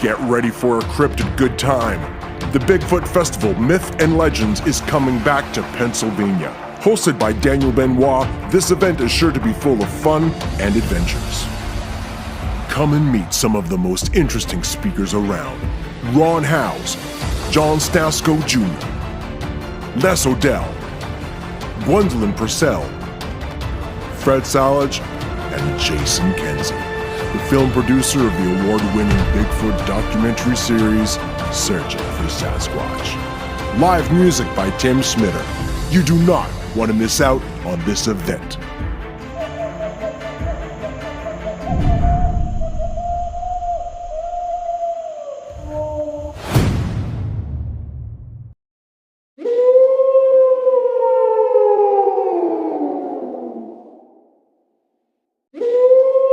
Get ready for a cryptid good time. The Bigfoot Festival Myth and Legends is coming back to Pennsylvania. Hosted by Daniel Benoit, this event is sure to be full of fun and adventures. Come and meet some of the most interesting speakers around. Ron Howes, John Stasko Jr., Les Odell, Gwendolyn Purcell, Fred Salage, and Jason Kenzie, the film producer of the award-winning Bigfoot documentary series, Searching for Sasquatch. Live music by Tim Smitter. You do not want to miss out on this event.